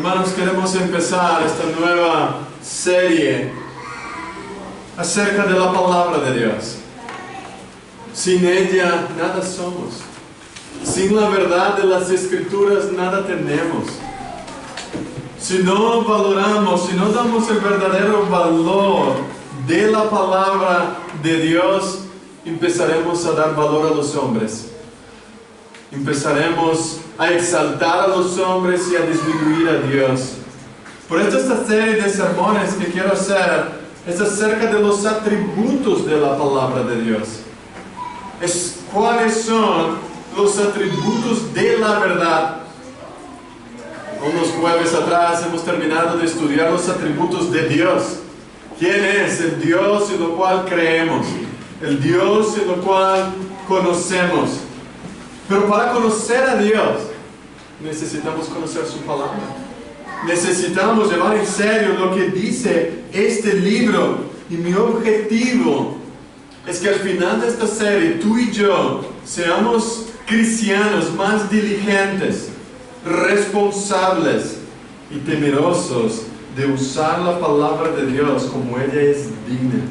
Hermanos, queremos empezar esta nueva serie acerca de la palabra de Dios. Sin ella nada somos. Sin la verdad de las Escrituras nada tenemos. Si no valoramos, si no damos el verdadero valor de la palabra de Dios, empezaremos a dar valor a los hombres. Empezaremos a exaltar a los hombres y a disminuir a Dios. Por esto esta serie de sermones que quiero hacer es acerca de los atributos de la palabra de Dios. ¿Cuáles son los atributos de la verdad? Unos jueves atrás hemos terminado de estudiar los atributos de Dios. ¿Quién es el Dios en lo cual creemos? El Dios en lo cual conocemos. Pero para conocer a Dios, necesitamos conocer su palabra. Necesitamos llevar en serio lo que dice este libro. Y mi objetivo es que al final de esta serie, tú y yo seamos cristianos más diligentes, responsables y temerosos de usar la palabra de Dios como ella es digna.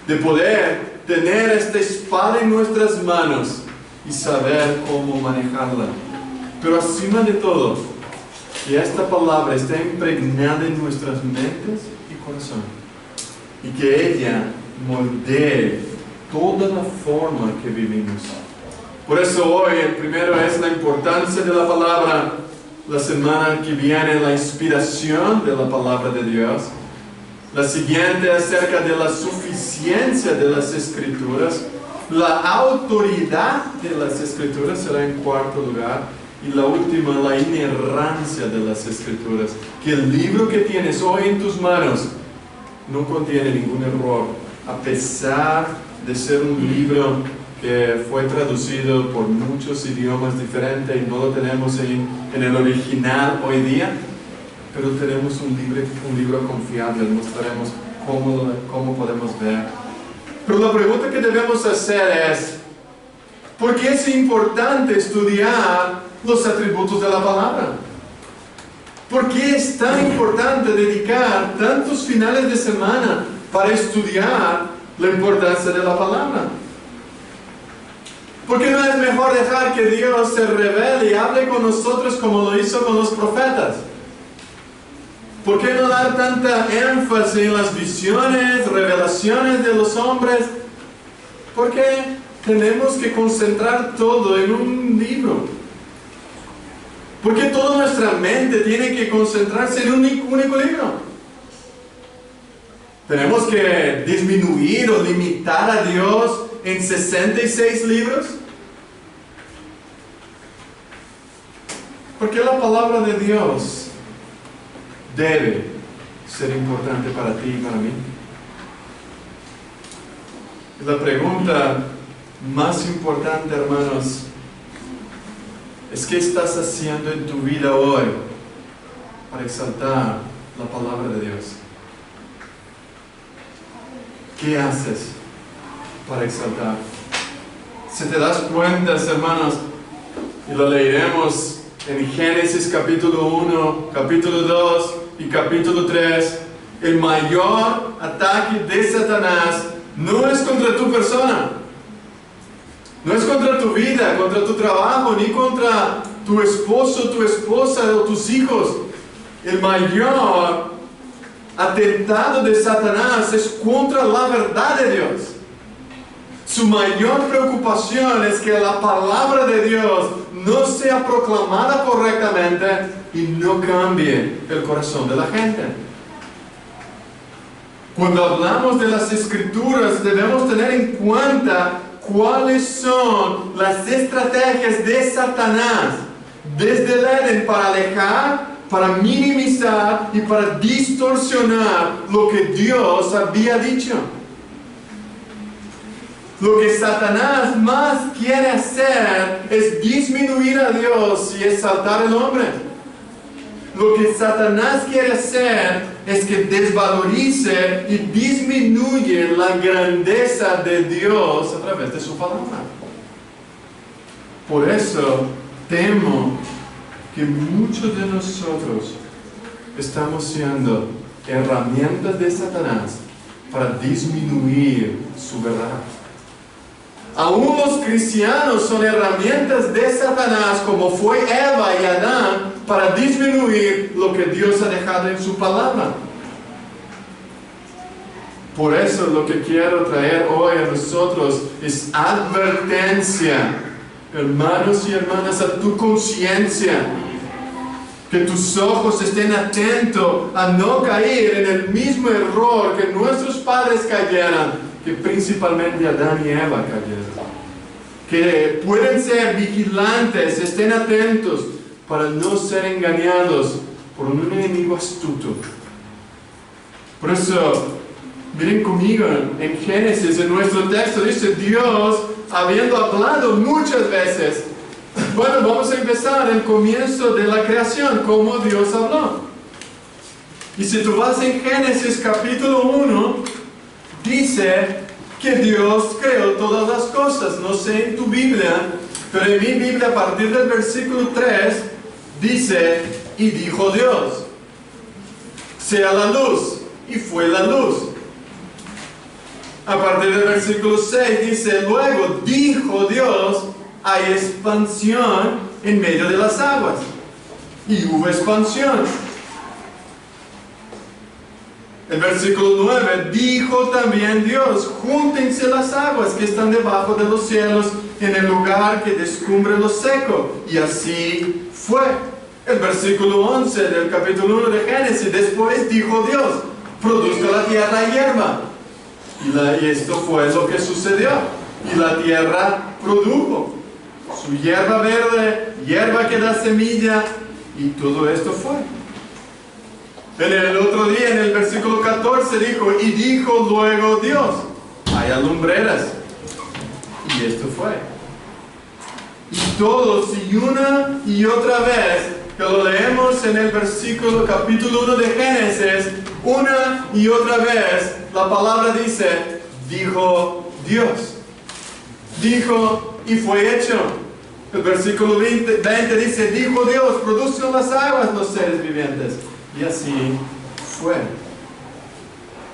De poder tener esta espada en nuestras manos y saber cómo manejarla. Pero encima de todo, que esta palabra esté impregnada en nuestras mentes y corazón. Y que ella moldee toda la forma que vivimos. Por eso hoy, el primero es la importancia de la palabra. La semana que viene, la inspiración de la palabra de Dios. La siguiente acerca de la suficiencia de las Escrituras. La autoridad de las Escrituras será en cuarto lugar. Y la última, la inerrancia de las Escrituras. Que el libro que tienes hoy en tus manos no contiene ningún error. A pesar de ser un libro que fue traducido por muchos idiomas diferentes y no lo tenemos en el original hoy día, pero tenemos un libro confiable. Mostraremos cómo podemos ver. Pero la pregunta que debemos hacer es, ¿por qué es importante estudiar los atributos de la palabra? ¿Por qué es tan importante dedicar tantos finales de semana para estudiar la importancia de la palabra? ¿Por qué no es mejor dejar que Dios se revele y hable con nosotros como lo hizo con los profetas? ¿Por qué no dar tanta énfasis en las visiones, revelaciones de los hombres? ¿Por qué tenemos que concentrar todo en un libro? ¿Por qué toda nuestra mente tiene que concentrarse en un único libro? ¿Tenemos que disminuir o limitar a Dios en 66 libros? Porque la palabra de Dios debe ser importante para ti y para mí. Y la pregunta más importante, hermanos, es ¿qué estás haciendo en tu vida hoy para exaltar la palabra de Dios? ¿Qué haces para exaltar? Si te das cuenta, hermanos, y lo leeremos en Génesis capítulo 1, capítulo 2 y capítulo 3, el mayor ataque de Satanás no es contra tu persona, no es contra tu vida, contra tu trabajo, ni contra tu esposo, tu esposa o tus hijos. El mayor atentado de Satanás es contra la verdad de Dios. Su mayor preocupación es que la palabra de Dios no sea proclamada correctamente y no cambie el corazón de la gente. Cuando hablamos de las Escrituras, debemos tener en cuenta cuáles son las estrategias de Satanás desde el Edén para alejar, para minimizar y para distorsionar lo que Dios había dicho. Lo que Satanás más quiere hacer es disminuir a Dios y exaltar al hombre. Lo que Satanás quiere hacer es que desvalorice y disminuye la grandeza de Dios a través de su palabra. Por eso temo que muchos de nosotros estamos siendo herramientas de Satanás para disminuir su verdad. Aún los cristianos son herramientas de Satanás, como fue Eva y Adán, para disminuir lo que Dios ha dejado en su palabra. Por eso lo que quiero traer hoy a nosotros es advertencia, hermanos y hermanas, a tu conciencia. Que tus ojos estén atentos a no caer en el mismo error que nuestros padres cayeron, que principalmente Adán y Eva cayeron. Que pueden ser vigilantes, estén atentos para no ser engañados por un enemigo astuto. Por eso, miren conmigo en Génesis, en nuestro texto, dice Dios, habiendo hablado muchas veces. Bueno, vamos a empezar el comienzo de la creación, como Dios habló. Y si tú vas en Génesis capítulo 1, dice que Dios creó todas las cosas. No sé en tu Biblia, pero en mi Biblia a partir del versículo 3 dice, y dijo Dios, sea la luz, y fue la luz. A partir del versículo 6 dice, luego dijo Dios, hay expansión en medio de las aguas. Y hubo expansión. El versículo 9, dijo también Dios, júntense las aguas que están debajo de los cielos en el lugar que descubre lo seco. Y así fue. El versículo 11 del capítulo 1 de Génesis, después dijo Dios, produzca la tierra hierba. Y esto fue lo que sucedió. Y la tierra produjo su hierba verde, hierba que da semilla, y todo esto fue. En el otro día, en el versículo 14, dijo, y dijo luego Dios, haya lumbreras. Y esto fue. Y todos, y una y otra vez, que lo leemos en el versículo, capítulo 1 de Génesis, una y otra vez, la palabra dice, dijo Dios. Dijo, y fue hecho. El versículo 20 dice, dijo Dios, produzcan las aguas los seres vivientes. Y así fue.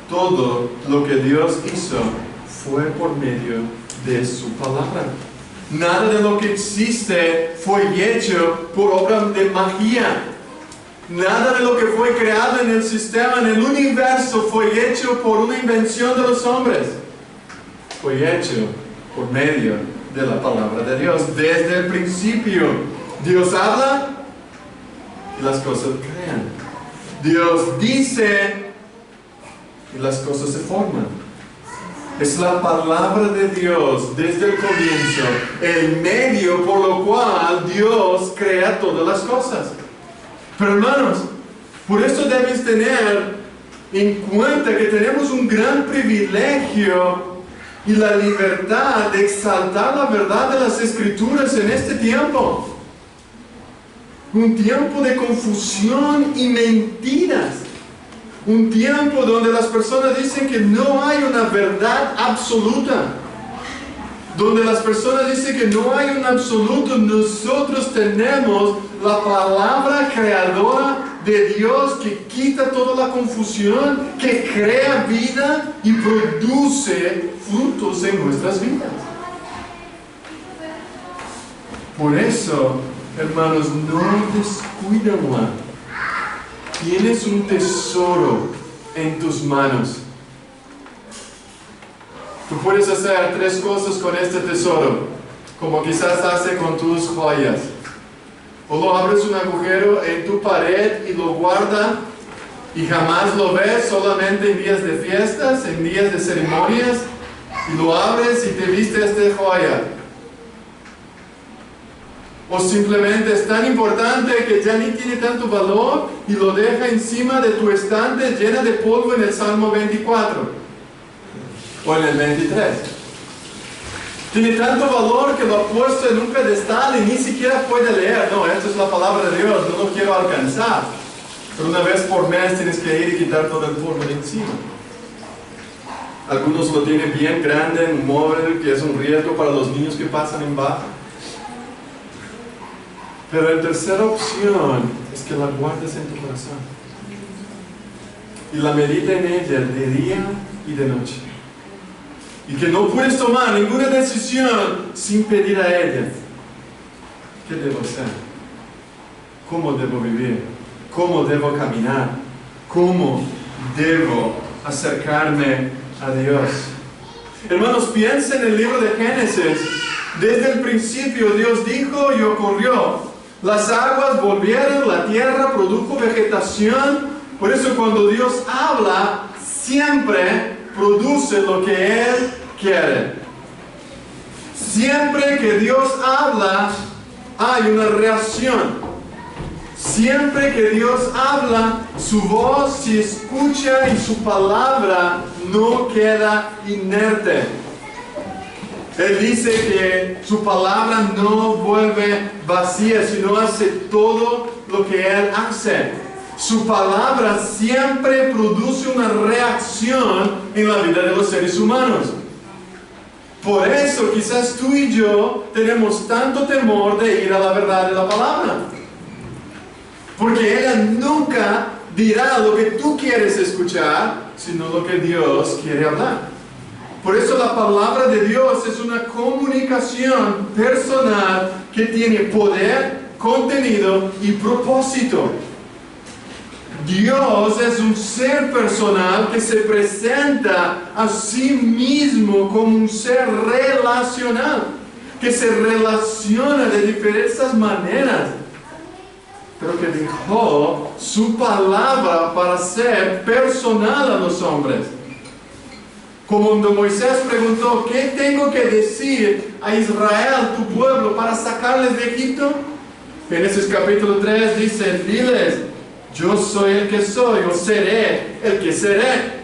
Todo lo que Dios hizo fue por medio de su palabra. Nada de lo que existe fue hecho por obra de magia. Nada de lo que fue creado en el sistema, en el universo, fue hecho por una invención de los hombres. Fue hecho por medio de la palabra de Dios. Desde el principio, Dios habla y las cosas crean. Dios dice y las cosas se forman. Es la palabra de Dios desde el comienzo, el medio por lo cual Dios crea todas las cosas. Pero hermanos, por eso debes tener en cuenta que tenemos un gran privilegio y la libertad de exaltar la verdad de las Escrituras en este tiempo. Un tiempo de confusión y mentiras. Un tiempo donde las personas dicen que no hay una verdad absoluta. Donde las personas dicen que no hay un absoluto. Nosotros tenemos la palabra creadora de Dios que quita toda la confusión, que crea vida y produce frutos en nuestras vidas. Por eso, hermanos, no descuídala. Tienes un tesoro en tus manos. Tú puedes hacer tres cosas con este tesoro, como quizás haces con tus joyas. O lo abres un agujero en tu pared y lo guardas y jamás lo ves, solamente en días de fiestas, en días de ceremonias, y lo abres y te viste esta joya. O simplemente es tan importante que ya ni tiene tanto valor y lo deja encima de tu estante llena de polvo en el Salmo 24 o en el 23. Tiene tanto valor que lo ha puesto en un pedestal y ni siquiera puede leer. No, esto es la palabra de Dios, no lo quiero alcanzar. Pero una vez por mes tienes que ir y quitar todo el polvo de encima. Algunos lo tienen bien grande en un móvil que es un riesgo para los niños que pasan en baja. Pero la tercera opción es que la guardes en tu corazón. y la medita en ella de día y de noche. Y que no puedes tomar ninguna decisión sin pedir a ella: ¿qué debo hacer? ¿Cómo debo vivir? ¿Cómo debo caminar? ¿Cómo debo acercarme a Dios? Hermanos, piensen en el libro de Génesis. Desde el principio Dios dijo y ocurrió. Las aguas volvieron, la tierra produjo vegetación. Por eso cuando Dios habla, siempre produce lo que Él quiere. Siempre que Dios habla, hay una reacción. Siempre que Dios habla, su voz se escucha y su palabra no queda inerte. Él dice que su palabra no vuelve vacía, sino hace todo lo que Él hace. Su palabra siempre produce una reacción en la vida de los seres humanos. Por eso quizás tú y yo tenemos tanto temor de ir a la verdad de la palabra. Porque ella nunca dirá lo que tú quieres escuchar, sino lo que Dios quiere hablar. Por eso la palabra de Dios es una comunicación personal que tiene poder, contenido y propósito. Dios es un ser personal que se presenta a sí mismo como un ser relacional, que se relaciona de diversas maneras, pero que dejó su palabra para ser personal a los hombres. Como cuando Moisés preguntó: ¿qué tengo que decir a Israel, tu pueblo, para sacarles de Egipto? Génesis capítulo 3 dice: diles, yo soy el que soy, o seré el que seré.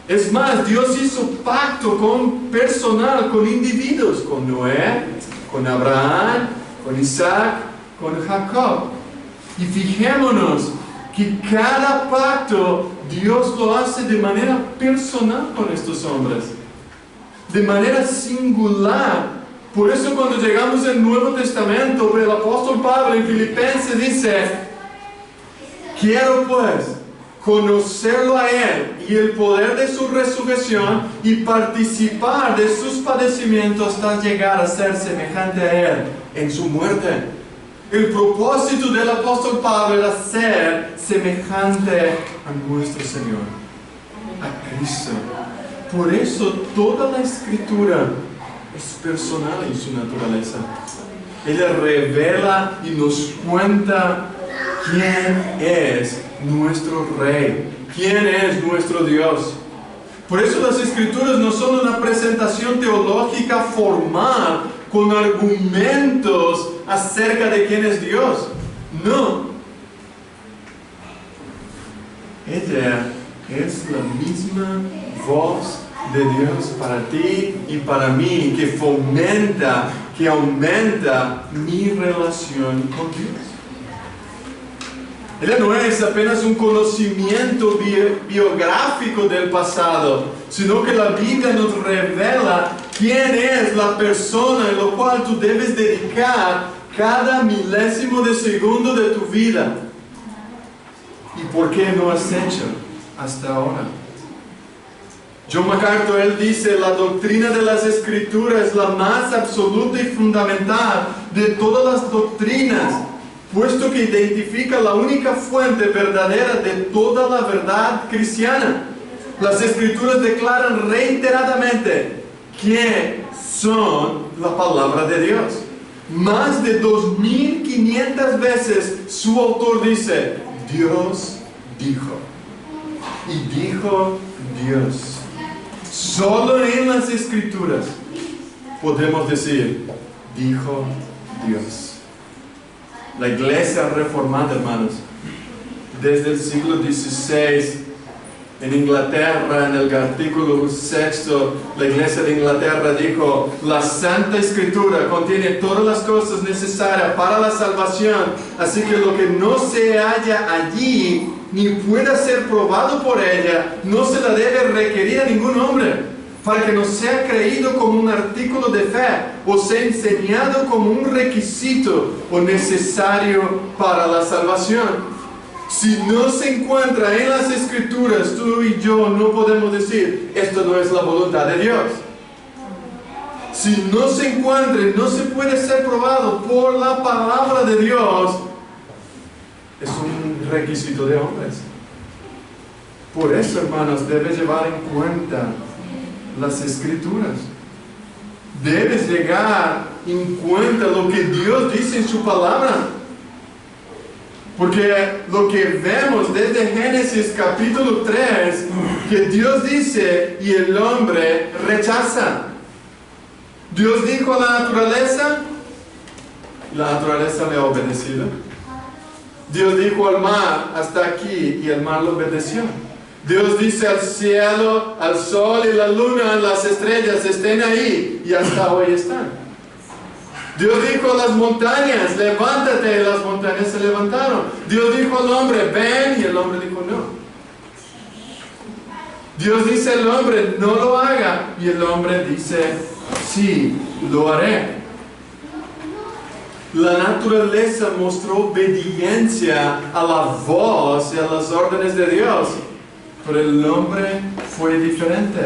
Es más, Dios hizo pacto personal con individuos, con Noé, con Abraham, con Isaac, con Jacob. Y fijémonos que cada pacto Dios lo hace de manera personal con estos hombres, de manera singular. Por eso cuando llegamos al Nuevo Testamento, el apóstol Pablo en Filipenses dice: quiero pues conocerlo a Él y el poder de su resurrección y participar de sus padecimientos hasta llegar a ser semejante a Él en su muerte. El propósito del apóstol Pablo era ser semejante a nuestro Señor, a Cristo. Por eso toda la Escritura es personal en su naturaleza. Ella revela y nos cuenta quién es nuestro Rey, quién es nuestro Dios. Por eso las Escrituras no son una presentación teológica formal con argumentos acerca de quién es Dios. No. Ella es la misma voz de Dios para ti y para mí, que fomenta, que aumenta mi relación con Dios. Ella no es apenas un conocimiento biográfico del pasado, sino que la Biblia nos revela quién es la persona en la cual tú debes dedicar cada milésimo de segundo de tu vida. ¿Y por qué no has hecho hasta ahora? John MacArthur, él dice: la doctrina de las Escrituras es la más absoluta y fundamental de todas las doctrinas, puesto que identifica la única fuente verdadera de toda la verdad cristiana. Las Escrituras declaran reiteradamente que son la palabra de Dios. Más de 2500 veces su autor dice: Dios dijo. Y dijo Dios. Solo en las Escrituras podemos decir: dijo Dios. La Iglesia Reformada, hermanos, desde el siglo XVI, en Inglaterra, en el artículo 6, la Iglesia de Inglaterra dijo: la Santa Escritura contiene todas las cosas necesarias para la salvación, así que lo que no se halla allí, ni pueda ser probado por ella, no se la debe requerir a ningún hombre, para que no sea creído como un artículo de fe, o sea enseñado como un requisito o necesario para la salvación. Si no se encuentra en las Escrituras, tú y yo no podemos decir, esto no es la voluntad de Dios. Si no se encuentra y no se puede ser probado por la palabra de Dios, es un requisito de hombres. Por eso, hermanos, debes llevar en cuenta las Escrituras. Debes llegar en cuenta lo que Dios dice en su palabra. Porque lo que vemos desde Génesis capítulo 3, que Dios dice y el hombre rechaza. Dios dijo a la naturaleza le ha obedecido. Dios dijo al mar, hasta aquí, y el mar lo obedeció. Dios dice al cielo, al sol y la luna, las estrellas, estén ahí, y hasta hoy están. Dios dijo a las montañas, levántate, y las montañas se levantaron. Dios dijo al hombre, ven, y el hombre dijo no. Dios dice al hombre, no lo haga, y el hombre dice, sí, lo haré. La naturaleza mostró obediencia a la voz y a las órdenes de Dios, pero el hombre fue diferente.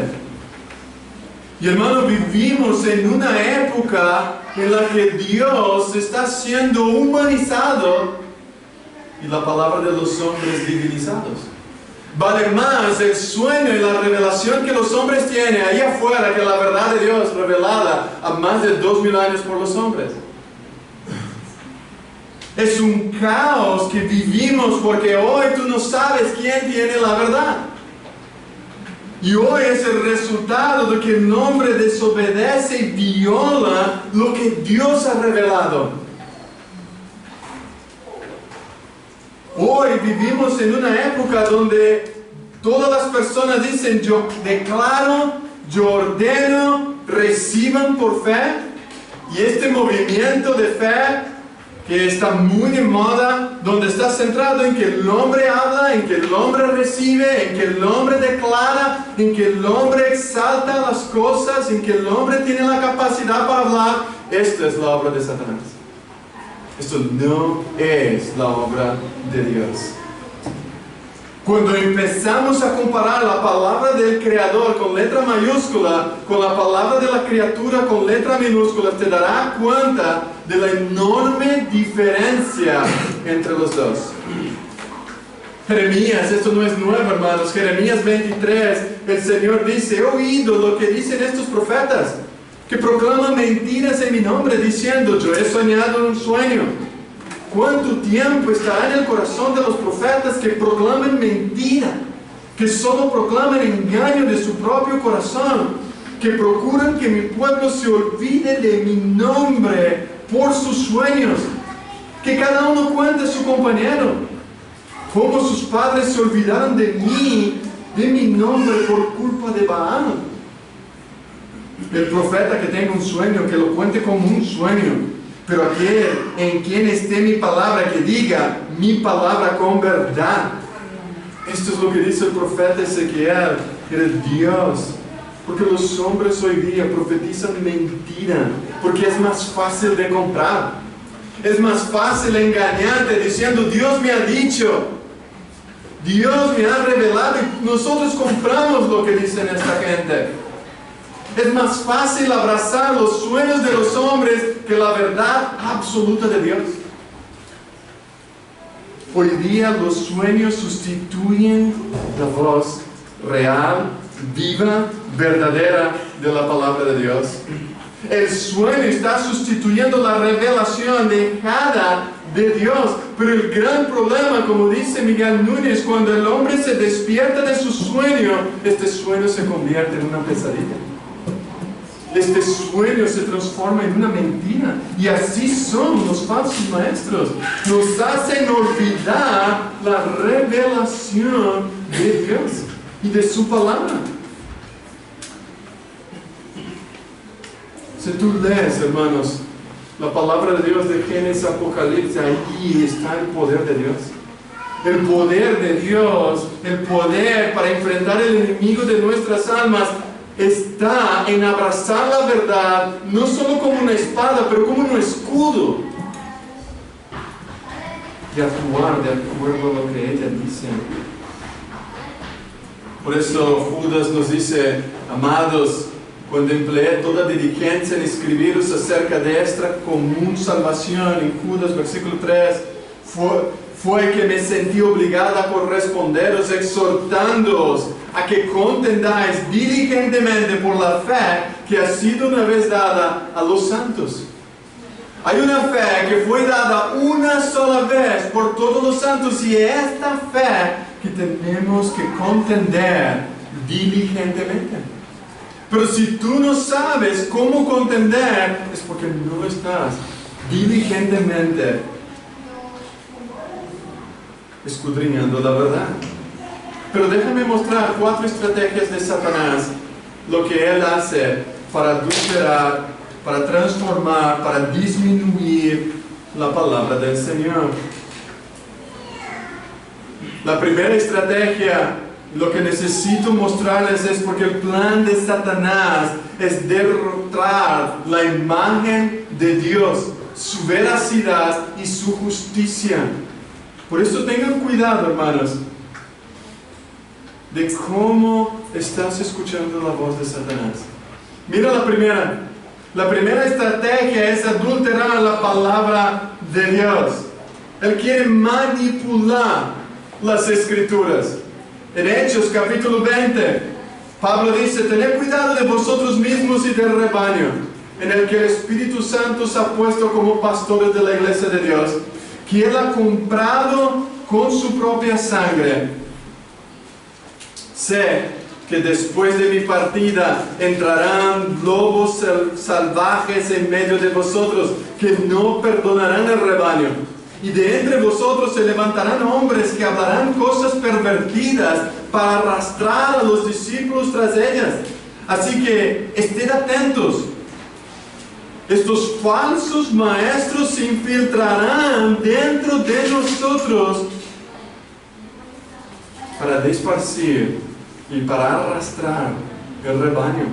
Y hermano, vivimos en una época en la que Dios está siendo humanizado y la palabra de los hombres divinizados. Vale más el sueño y la revelación que los hombres tienen ahí afuera que la verdad de Dios revelada a más de 2000 años por los hombres. Es un caos que vivimos porque hoy tú no sabes quién tiene la verdad. Y hoy es el resultado de que el hombre desobedece y viola lo que Dios ha revelado. Hoy vivimos en una época donde todas las personas dicen, yo declaro, yo ordeno, reciban por fe. Y este movimiento de fe que está muy de moda, donde está centrado en que el hombre habla, en que el hombre recibe, en que el hombre declara, en que el hombre exalta las cosas, en que el hombre tiene la capacidad para hablar. Esto es la obra de Satanás. Esto no es la obra de Dios. Cuando empezamos a comparar la palabra del Creador con letra mayúscula con la palabra de la criatura con letra minúscula, te darás cuenta de la enorme diferencia entre los dos. Jeremías, esto no es nuevo, hermanos. Jeremías 23, el Señor dice, he oído lo que dicen estos profetas, que proclaman mentiras en mi nombre, diciendo, yo he soñado un sueño. ¿Cuánto tiempo estará en el corazón de los profetas que proclaman mentira, que solo proclaman engaño de su propio corazón, que procuran que mi pueblo se olvide de mi nombre por sus sueños, que cada uno cuente a su compañero, como sus padres se olvidaron de mí, de mi nombre por culpa de Baal? El profeta que tenga un sueño, que lo cuente como un sueño. Pero aquel en quien esté mi palabra, que diga mi palabra con verdad. Esto es lo que dice el profeta Ezequiel, el Dios. Porque los hombres hoy día profetizan mentira, porque es más fácil de comprar. Es más fácil engañarte diciendo, Dios me ha dicho, Dios me ha revelado, y nosotros compramos lo que dicen esta gente. Es más fácil abrazar los sueños de los hombres que la verdad absoluta de Dios. Hoy día los sueños sustituyen la voz real, viva, verdadera de la palabra de Dios. El sueño está sustituyendo la revelación dejada de Dios. Pero el gran problema, como dice Miguel Núñez, cuando el hombre se despierta de su sueño, este sueño se convierte en una pesadilla. Este sueño se transforma en una mentira. Y así son los falsos maestros. Nos hacen olvidar la revelación de Dios y de su palabra. Si tú lees, hermanos, la palabra de Dios de Génesis, Apocalipsis, ahí está el poder de Dios. El poder de Dios, el poder para enfrentar el enemigo de nuestras almas, está en abrazar la verdad, no solo como una espada, pero como un escudo. de actuar de acuerdo a lo que ella dice. Por eso Judas nos dice, amados, cuando empleé toda diligencia en escribiros acerca de esta común salvación, en Judas versículo 3, fue que me sentí obligado a corresponderos, exhortándoos a que contendáis diligentemente por la fe que ha sido una vez dada a los santos. Hay una fe que fue dada una sola vez por todos los santos, y esta fe que tenemos que contender diligentemente. Pero si tú no sabes cómo contender, es porque no estás diligentemente escudriñando la verdad. Pero déjame mostrar 4 estrategias de Satanás, lo que él hace para adulterar, para transformar, para disminuir la palabra del Señor. La primera estrategia, lo que necesito mostrarles es porque el plan de Satanás es derrotar la imagen de Dios, su veracidad y su justicia. Por eso tengan cuidado, hermanos, de cómo estás escuchando la voz de Satanás. Mira la primera. La primera estrategia es adulterar la palabra de Dios. Él quiere manipular las Escrituras. En Hechos capítulo 20, Pablo dice, tened cuidado de vosotros mismos y del rebaño, en el que el Espíritu Santo os ha puesto como pastores de la iglesia de Dios, que Él ha comprado con su propia sangre. Sé que después de mi partida entrarán lobos salvajes en medio de vosotros, que no perdonarán el rebaño. Y de entre vosotros se levantarán hombres que hablarán cosas pervertidas para arrastrar a los discípulos tras ellas. Así que estén atentos. Estos falsos maestros se infiltrarán dentro de nosotros para desparcir y para arrastrar el rebaño.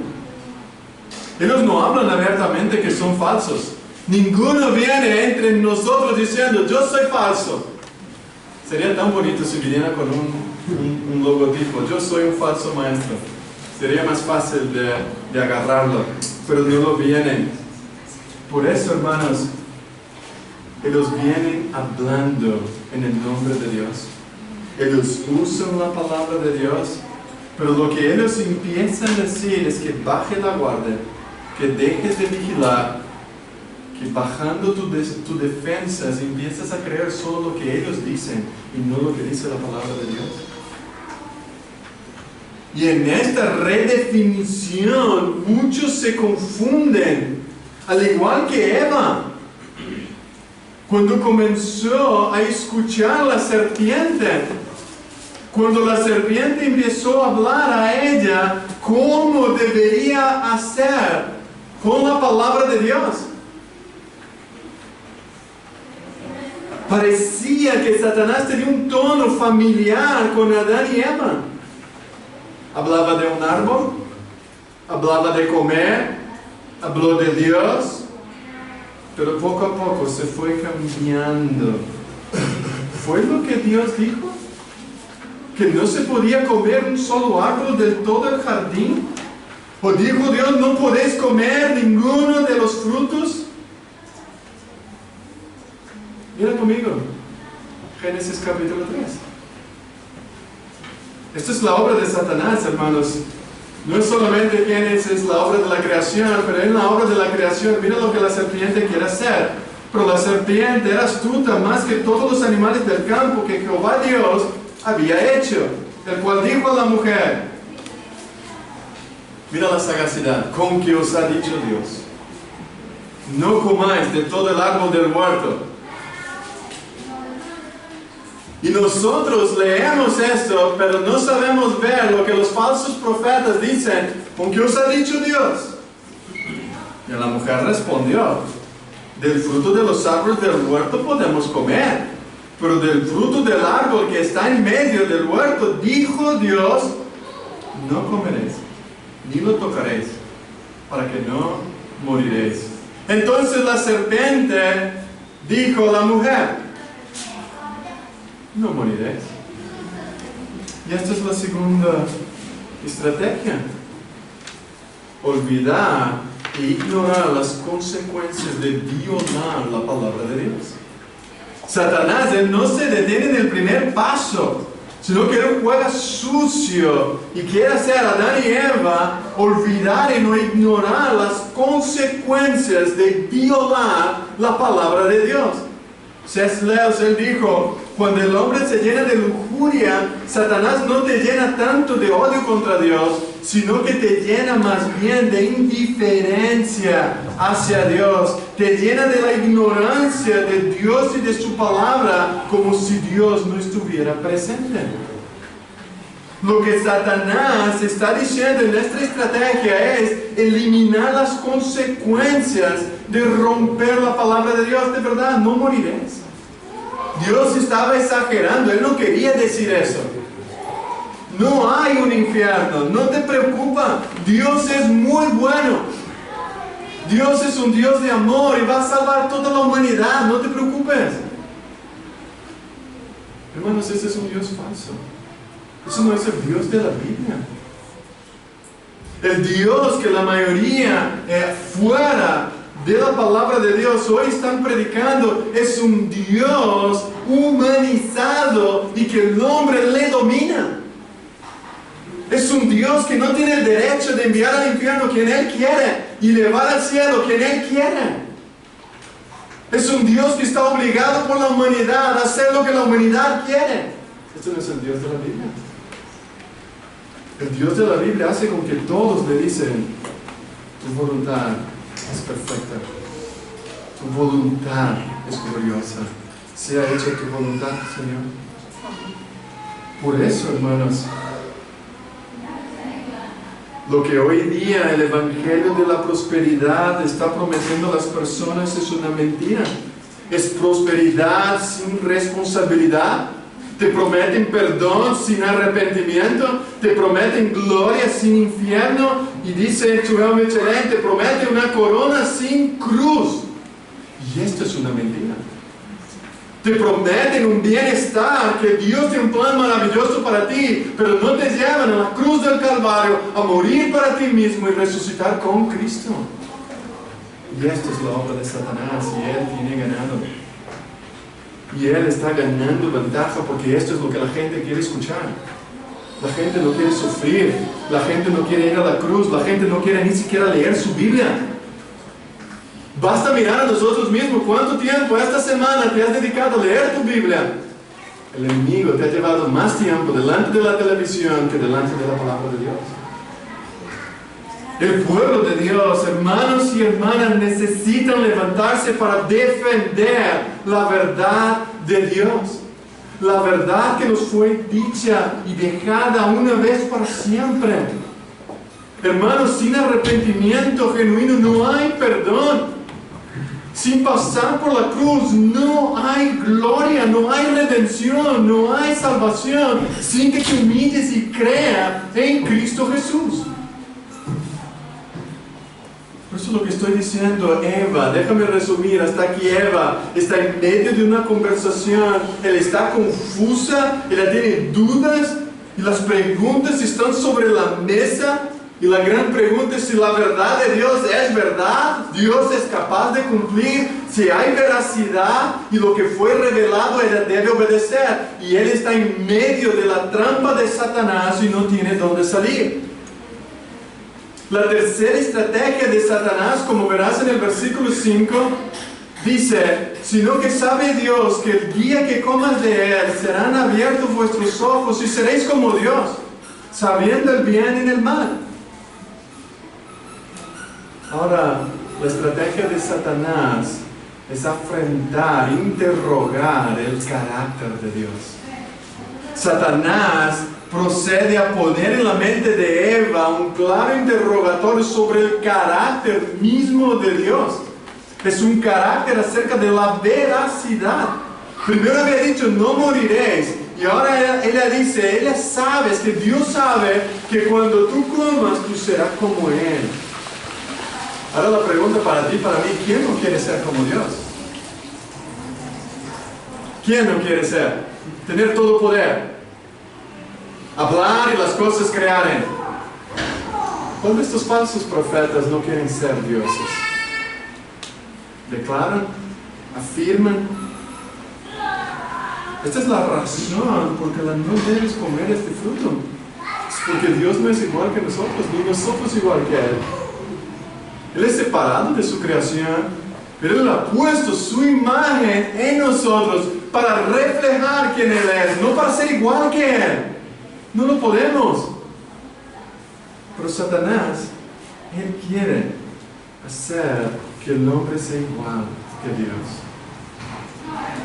Ellos no hablan abiertamente que son falsos. Ninguno viene entre nosotros diciendo, yo soy falso. Sería tan bonito si viniera con un logotipo, yo soy un falso maestro. Sería más fácil de agarrarlo, pero no lo vienen. Por eso, hermanos, ellos vienen hablando en el nombre de Dios. Ellos usan la palabra de Dios, pero lo que ellos empiezan a decir es que baje la guardia, que dejes de vigilar, que bajando tus defensas empiezas a creer solo lo que ellos dicen y no lo que dice la palabra de Dios. Y en esta redefinición muchos se confunden, al igual que Eva, cuando comenzó a escuchar la serpiente. Cuando la serpiente empezó a hablar a ella cómo debería hacer con la palabra de Dios. Parecía que Satanás tenía un tono familiar con Adán y Eva. Hablaba de un árbol, hablaba de comer, habló de Dios, pero poco a poco se fue cambiando. ¿Fue lo que Dios dijo? ¿Que no se podía comer un solo árbol del todo el jardín? ¿O dijo Dios, no podéis comer ninguno de los frutos? Mira conmigo, Génesis capítulo 3. Esta es la obra de Satanás, hermanos. No es solamente Génesis, la obra de la creación, pero en la obra de la creación, mira lo que la serpiente quiere hacer. Pero la serpiente era astuta más que todos los animales del campo que Jehová Dios había hecho, el cual dijo a la mujer, mira la sagacidad, con que os ha dicho Dios, no comáis de todo el árbol del huerto. Y nosotros leemos esto, pero no sabemos ver lo que los falsos profetas dicen, con que os ha dicho Dios. Y la mujer respondió, del fruto de los árboles del huerto podemos comer, pero del fruto del árbol que está en medio del huerto, dijo Dios, no comeréis, ni lo tocaréis, para que no moriréis. Entonces la serpiente dijo a la mujer, no moriréis. Y esta es la segunda estrategia. Olvidar e ignorar las consecuencias de violar la palabra de Dios. Satanás, él no se detiene en el primer paso, sino que él juega sucio y quiere hacer a Adán y Eva olvidar y no ignorar las consecuencias de violar la palabra de Dios. C.S. Lewis, él dijo, cuando el hombre se llena de lujuria, Satanás no te llena tanto de odio contra Dios, sino que te llena más bien de indiferencia hacia Dios. Te llena de la ignorancia de Dios y de su palabra, como si Dios no estuviera presente. Lo que Satanás está diciendo en nuestra estrategia es eliminar las consecuencias de romper la palabra de Dios. De verdad, no moriréis. Dios estaba exagerando, Él no quería decir eso. No hay un infierno, no te preocupa. Dios es muy bueno. Dios es un Dios de amor y va a salvar toda la humanidad, no te preocupes. Hermanos, ese es un Dios falso. Eso no es el Dios de la Biblia. El Dios que la mayoría fuera de la palabra de Dios hoy están predicando es un Dios humanizado y que el hombre le domina. Es un Dios que no tiene el derecho de enviar al infierno quien Él quiere y llevar al cielo quien Él quiere. Es un Dios que está obligado por la humanidad a hacer lo que la humanidad quiere. Este no es el Dios de la Biblia. El Dios de la Biblia hace con que todos le dicen, tu voluntad es perfecta, tu voluntad es gloriosa, sea hecha tu voluntad, Señor. Por eso, hermanos, lo que hoy día el Evangelio de la prosperidad está prometiendo a las personas es una mentira. Es prosperidad sin responsabilidad. Te prometen perdón sin arrepentimiento, te prometen gloria sin infierno, y dice Joel Michelin, te promete una corona sin cruz. Y esto es una mentira. Te prometen un bienestar, que Dios tiene un plan maravilloso para ti, pero no te llevan a la cruz del Calvario a morir para ti mismo y resucitar con Cristo. Y esto es la obra de Satanás, y él tiene ganado. Y él está ganando ventaja porque esto es lo que la gente quiere escuchar. La gente no quiere sufrir, la gente no quiere ir a la cruz, la gente no quiere ni siquiera leer su Biblia. Basta mirar a nosotros mismos cuánto tiempo esta semana te has dedicado a leer tu Biblia. El enemigo te ha llevado más tiempo delante de la televisión que delante de la palabra de Dios. El pueblo de Dios, hermanos y hermanas, necesitan levantarse para defender la verdad de Dios. La verdad que nos fue dicha y dejada una vez para siempre. Hermanos, sin arrepentimiento genuino no hay perdón. Sin pasar por la cruz no hay gloria, no hay redención, no hay salvación. Sin que te humilles y creas en Cristo Jesús. Por eso lo que estoy diciendo, Eva, déjame resumir, hasta aquí Eva está en medio de una conversación, él está confusa, ella tiene dudas y las preguntas están sobre la mesa y la gran pregunta es si la verdad de Dios es verdad, Dios es capaz de cumplir, si hay veracidad y lo que fue revelado ella debe obedecer, y él está en medio de la trampa de Satanás y no tiene dónde salir. La tercera estrategia de Satanás, como verás en el versículo 5, dice, sino que sabe Dios que el día que comas de él serán abiertos vuestros ojos y seréis como Dios, sabiendo el bien y el mal. Ahora, la estrategia de Satanás es afrentar, interrogar el carácter de Dios. Satanás procede a poner en la mente de Eva un claro interrogatorio sobre el carácter mismo de Dios. Es un carácter acerca de la veracidad. Primero había dicho, no moriréis. Y ahora ella dice, ella sabe, es que Dios sabe que cuando tú comas, tú serás como Él. Ahora la pregunta para ti, para mí, ¿quién no quiere ser como Dios? ¿Quién no quiere ser? tener todo poder, hablar y las cosas crearen. ¿Cuándo estos falsos profetas no quieren ser dioses? Declaran, afirman. Esta es la razón por la que no debes comer este fruto. Es porque Dios no es igual que nosotros, ni nosotros igual que Él. Él es separado de su creación, pero Él ha puesto su imagen en nosotros para reflejar quién Él es, no para ser igual que Él. No lo podemos. Pero Satanás, él quiere hacer que el hombre sea igual que Dios.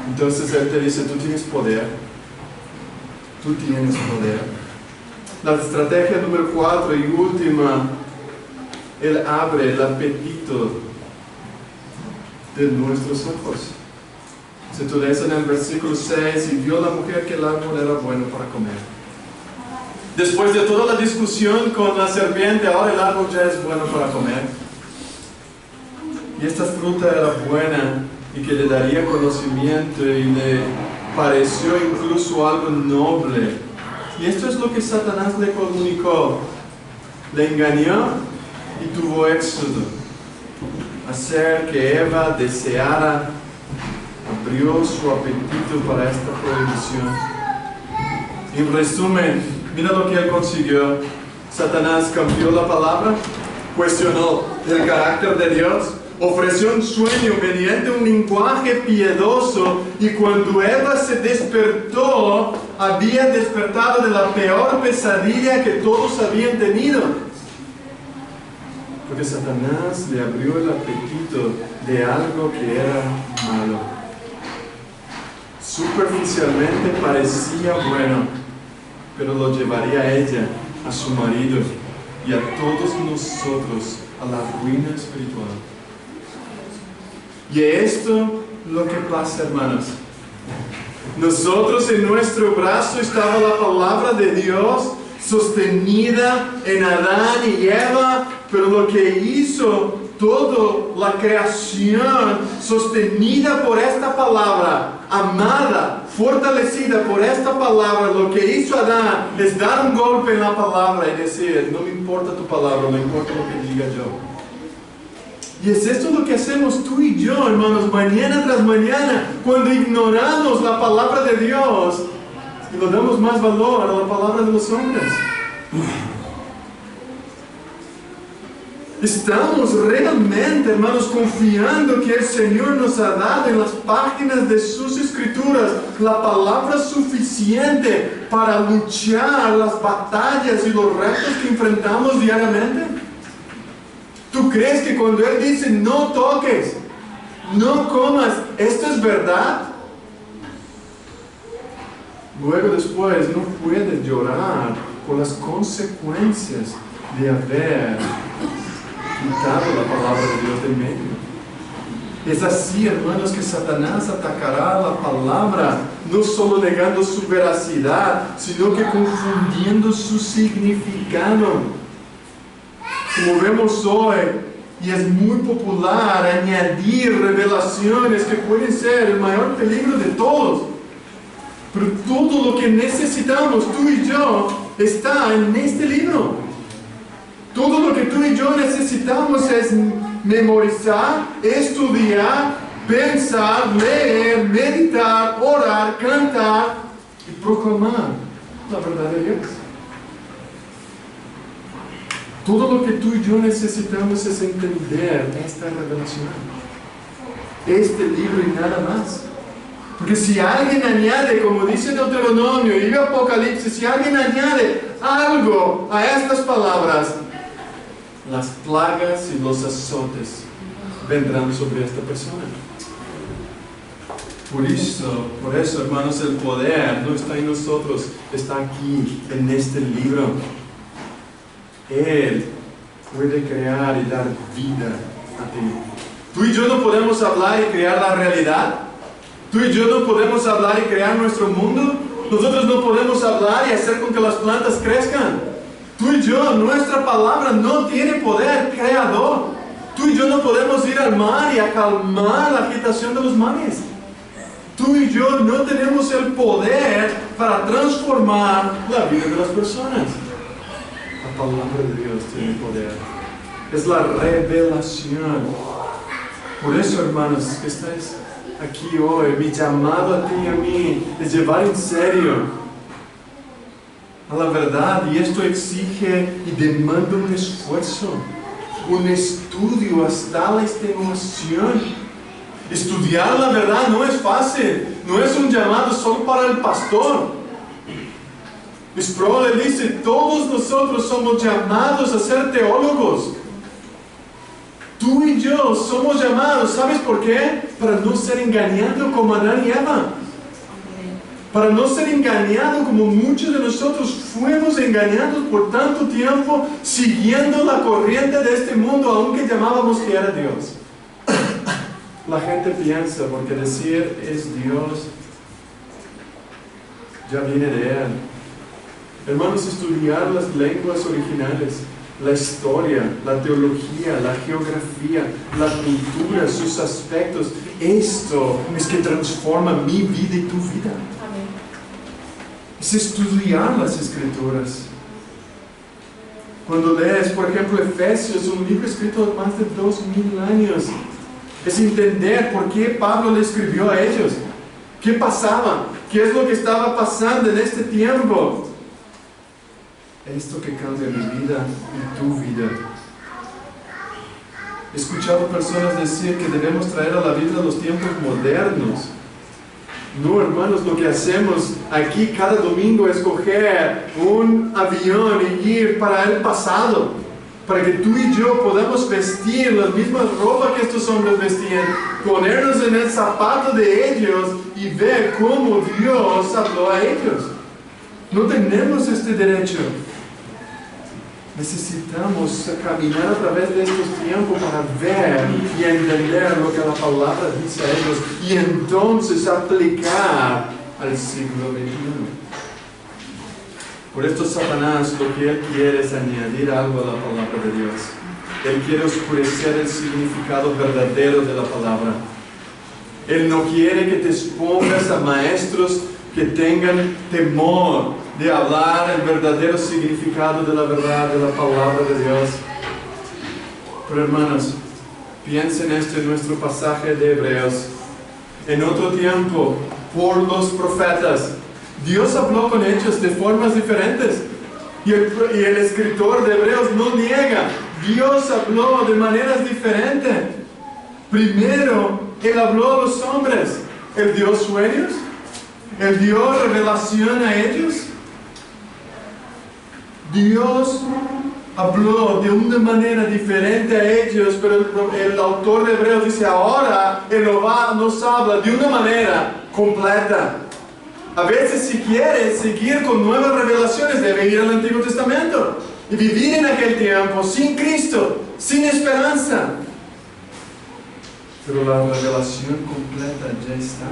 Entonces él te dice, tú tienes poder. Tú tienes poder. La estrategia número 4 y última, él abre el apetito de nuestros ojos. Si tú lees en el versículo 6, y vio la mujer que el árbol era bueno para comer. Después de toda la discusión con la serpiente, ahora el árbol ya es bueno para comer. Y esta fruta era buena y que le daría conocimiento y le pareció incluso algo noble. Y esto es lo que Satanás le comunicó. Le engañó y tuvo éxito. Hacer que Eva deseara, abrió su apetito para esta prohibición. En resumen, mira lo que él consiguió. Satanás cambió la palabra, cuestionó el carácter de Dios, ofreció un sueño mediante un lenguaje piedoso, y cuando Eva se despertó, había despertado de la peor pesadilla que todos habían tenido. Porque Satanás le abrió el apetito de algo que era malo. Superficialmente parecía bueno, pero lo llevaría a ella, a su marido y a todos nosotros a la ruina espiritual. Y esto es lo que pasa, hermanos. Nosotros, en nuestro brazo estaba la palabra de Dios sostenida en Adán y Eva, pero lo que hizo toda la creación sostenida por esta palabra, amada, fortalecida por esta palabra, lo que hizo Adán es dar un golpe en la palabra y decir, no me importa tu palabra, no importa lo que diga yo. Y es esto lo que hacemos tú y yo, hermanos, mañana tras mañana, cuando ignoramos la palabra de Dios y le damos más valor a la palabra de los hombres. Estamos realmente, hermanos, confiando que el Señor nos ha dado en las páginas de sus Escrituras la palabra suficiente para luchar las batallas y los retos que enfrentamos diariamente. ¿Tú crees que cuando Él dice no toques, no comas, esto es verdad? Luego después no puedes llorar por las consecuencias de haber quitado la palabra de Dios del medio. Es así, hermanos, que Satanás atacará la palabra, no solo negando su veracidad, sino que confundiendo su significado. Como vemos hoy, y es muy popular añadir revelaciones que pueden ser el mayor peligro de todos. Pero todo lo que necesitamos, tú y yo, está en este libro. Todo lo que tú y yo necesitamos es memorizar, estudiar, pensar, leer, meditar, orar, cantar y proclamar la verdad de Dios. Todo lo que tú y yo necesitamos es entender esta revelación, este libro y nada más. Porque si alguien añade, como dice Deuteronomio y Apocalipsis, si alguien añade algo a estas palabras, las plagas y los azotes vendrán sobre esta persona. Por eso, hermanos, el poder no está en nosotros, está aquí, en este libro. Él puede crear y dar vida a ti. Tú y yo no podemos hablar y crear la realidad. Tú y yo no podemos hablar y crear nuestro mundo. Nosotros no podemos hablar y hacer con que las plantas crezcan. Tú y yo, nuestra palabra no tiene poder creador. Tú y yo no podemos ir al mar y a calmar la agitación de los mares. Tú y yo no tenemos el poder para transformar la vida de las personas. La palabra de Dios tiene poder. Es la revelación. Por eso, hermanos, que estáis aquí hoy, mi llamado a ti y a mí es llevar en serio a la verdad, y esto exige y demanda un esfuerzo, un estudio hasta la extenuación. Estudiar la verdad no es fácil, no es un llamado solo para el pastor. Sproul le dice, todos nosotros somos llamados a ser teólogos. Tú y yo somos llamados, ¿sabes por qué? Para no ser engañados como Adán y Eva. Para no ser engañado como muchos de nosotros fuimos engañados por tanto tiempo siguiendo la corriente de este mundo, aunque llamábamos que era Dios. La gente piensa, porque decir es Dios, ya viene de Él. Hermanos, estudiar las lenguas originales, la historia, la teología, la geografía, la cultura, sus aspectos, esto es que transforma mi vida y tu vida. Es estudiar las Escrituras. Cuando lees, por ejemplo, Efesios, un libro escrito hace más de 2000 años, es entender por qué Pablo le escribió a ellos. ¿Qué pasaba? ¿Qué es lo que estaba pasando en este tiempo? Esto que cambia mi vida y tu vida. He escuchado personas decir que debemos traer a la vida los tiempos modernos. No, hermanos, lo que hacemos aquí cada domingo es coger un avión y ir para el pasado, para que tú y yo podamos vestir las mismas ropas que estos hombres vestían, ponernos en el zapato de ellos y ver cómo Dios habló a ellos. No tenemos este derecho. Necesitamos caminar a través de estos tiempos para ver y entender lo que la palabra dice a ellos y entonces aplicar al siglo XXI. Por esto Satanás lo que él quiere es añadir algo a la palabra de Dios. Él quiere oscurecer el significado verdadero de la palabra. Él no quiere que te expongas a maestros que tengan temor de hablar el verdadero significado de la verdad de la palabra de Dios. Pero hermanos, piensen esto en nuestro pasaje de Hebreos. En otro tiempo, por los profetas, Dios habló con ellos de formas diferentes. Y el escritor de Hebreos no niega, Dios habló de maneras diferentes. Primero, Él habló a los hombres. Él dio sueños, Él dio revelación a ellos. Dios habló de una manera diferente a ellos, pero el autor de Hebreos dice, ahora Él nos habla de una manera completa. A veces, si quiere seguir con nuevas revelaciones, debe ir al Antiguo Testamento y vivir en aquel tiempo sin Cristo, sin esperanza. Pero la revelación completa ya está.